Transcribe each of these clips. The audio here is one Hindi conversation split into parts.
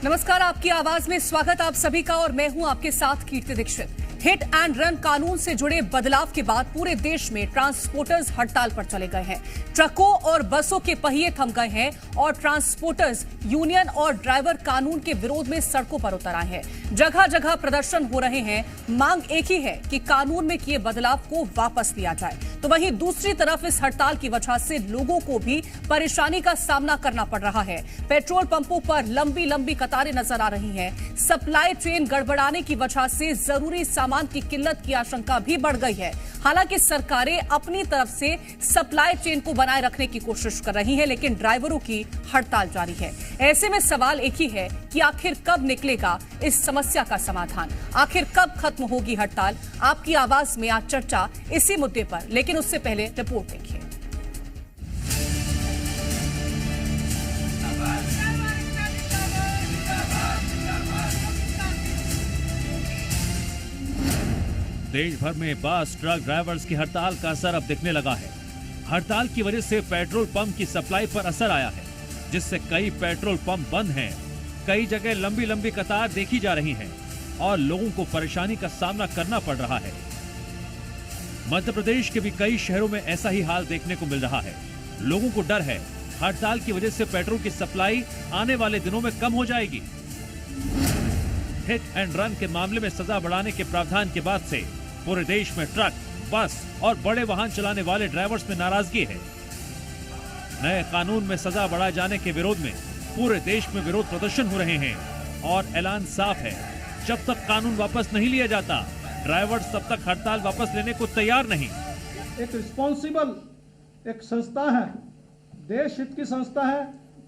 नमस्कार, आपकी आवाज में स्वागत आप सभी का और मैं हूं आपके साथ कीर्ति दीक्षित। हिट एंड रन कानून से जुड़े बदलाव के बाद पूरे देश में ट्रांसपोर्टर्स हड़ताल पर चले गए हैं। ट्रकों और बसों के पहिए थम गए हैं और ट्रांसपोर्टर्स यूनियन और ड्राइवर कानून के विरोध में सड़कों पर उतर आए हैं। जगह जगह प्रदर्शन हो रहे हैं। मांग एक ही है कि कानून में किए बदलाव को वापस लिया जाए। तो वहीं दूसरी तरफ इस हड़ताल की वजह से लोगों को भी परेशानी का सामना करना पड़ रहा है। पेट्रोल पंपों पर लंबी लंबी कतारें नजर आ रही हैं। सप्लाई चेन गड़बड़ाने की वजह से जरूरी सामान की किल्लत की आशंका भी बढ़ गई है। हालांकि सरकारें अपनी तरफ से सप्लाई चेन को बनाए रखने की कोशिश कर रही हैं, लेकिन ड्राइवरों की हड़ताल जारी है। ऐसे में सवाल एक ही है कि आखिर कब निकलेगा इस समस्या का समाधान, आखिर कब खत्म होगी हड़ताल। आपकी आवाज में आज चर्चा इसी मुद्दे पर, लेकिन उससे पहले रिपोर्ट देखिए। देश भर में बस ट्रक ड्राइवर्स की हड़ताल का असर अब दिखने लगा है। हड़ताल की वजह से पेट्रोल पंप की सप्लाई पर असर आया है, जिससे कई पेट्रोल पंप बंद हैं। कई जगह लंबी लंबी कतार देखी जा रही हैं और लोगों को परेशानी का सामना करना पड़ रहा है। मध्य प्रदेश के भी कई शहरों में ऐसा ही हाल देखने को मिल रहा है। लोगों को डर है हड़ताल की वजह से पेट्रोल की सप्लाई आने वाले दिनों में कम हो जाएगी। हिट एंड रन के मामले में सजा बढ़ाने के प्रावधान के बाद से पूरे देश में ट्रक, बस और बड़े वाहन चलाने वाले ड्राइवर्स में नाराजगी है। नए कानून में सजा बढ़ाए जाने के विरोध में पूरे देश में विरोध प्रदर्शन हो रहे हैं और ऐलान साफ है, जब तक कानून वापस नहीं लिया जाता, ड्राइवर्स तब तक हड़ताल वापस लेने को तैयार नहीं। एक रिस्पॉन्सिबल एक संस्था है, देश हित की संस्था है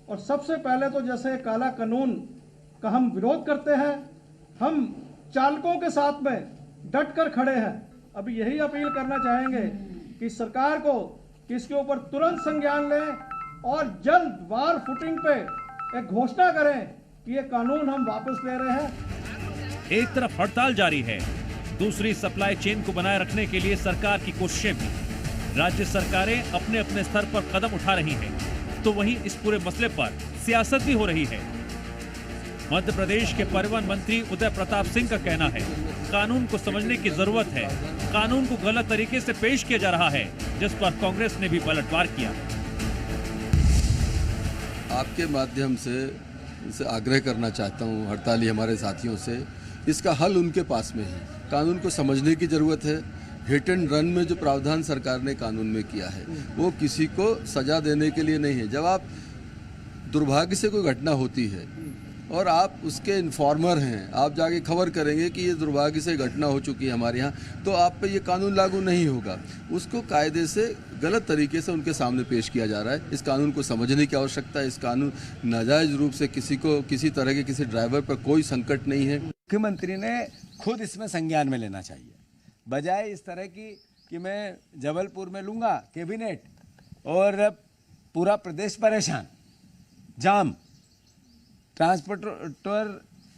और सबसे पहले तो जैसे काला कानून का हम विरोध करते हैं, हम चालकों के साथ में डट कर खड़े हैं। अभी यही अपील करना चाहेंगे कि सरकार को कि इसके ऊपर तुरंत संज्ञान लें और जल्द वार फुटिंग पे एक घोषणा करें कि ये कानून हम वापस ले रहे हैं। एक तरफ हड़ताल जारी है, दूसरी सप्लाई चेन को बनाए रखने के लिए सरकार की कोशिशें भी। राज्य सरकारें अपने अपने स्तर पर कदम उठा रही हैं, तो वहीं इस पूरे मसले पर सियासत भी हो रही है। मध्य प्रदेश के परिवहन मंत्री उदय प्रताप सिंह का कहना है, कानून को समझने की जरूरत है। कानून को गलत तरीके से पेश किया जा रहा है, जिस पर कांग्रेस ने भी पलटवार किया। आपके माध्यम से आग्रह करना चाहता हूं हड़ताली हमारे साथियों से, इसका हल उनके पास में है। कानून को समझने की जरूरत है। हिट एंड रन में जो प्रावधान सरकार ने कानून में किया है, वो किसी को सजा देने के लिए नहीं है। जब आप दुर्भाग्य से कोई घटना होती है और आप उसके इन्फॉर्मर हैं, आप जाके खबर करेंगे कि ये दुर्भाग्य से घटना हो चुकी है हमारे यहाँ, तो आप पे ये कानून लागू नहीं होगा। उसको कायदे से गलत तरीके से उनके सामने पेश किया जा रहा है। इस कानून को समझने की आवश्यकता है। इस कानून नाजायज रूप से किसी को किसी तरह के किसी ड्राइवर पर कोई संकट नहीं है। मुख्यमंत्री ने खुद इसमें संज्ञान में लेना चाहिए, बजाय इस तरह की कि मैं जबलपुर में लूँगा कैबिनेट और पूरा प्रदेश परेशान, जाम, ट्रांसपोर्टर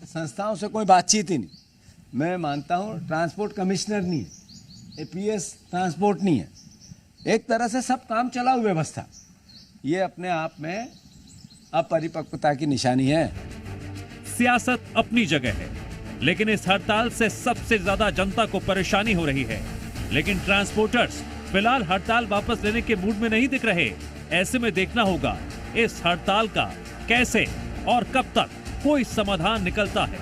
संस्थाओं से कोई बातचीत ही नहीं। मैं मानता हूँ ट्रांसपोर्ट कमिश्नर नहीं है, एपीएस ट्रांसपोर्ट नहीं है, एक तरह से सब काम चलाऊ व्यवस्था, ये अपने आप में अपरिपक्वता की निशानी है। सियासत अपनी जगह है, लेकिन इस हड़ताल से सबसे ज्यादा जनता को परेशानी हो रही है। लेकिन ट्रांसपोर्टर्स फिलहाल हड़ताल वापस लेने के मूड में नहीं दिख रहे। ऐसे में देखना होगा इस हड़ताल का कैसे और कब तक कोई समाधान निकलता है।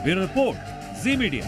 ब्यूरो रिपोर्ट, जी मीडिया।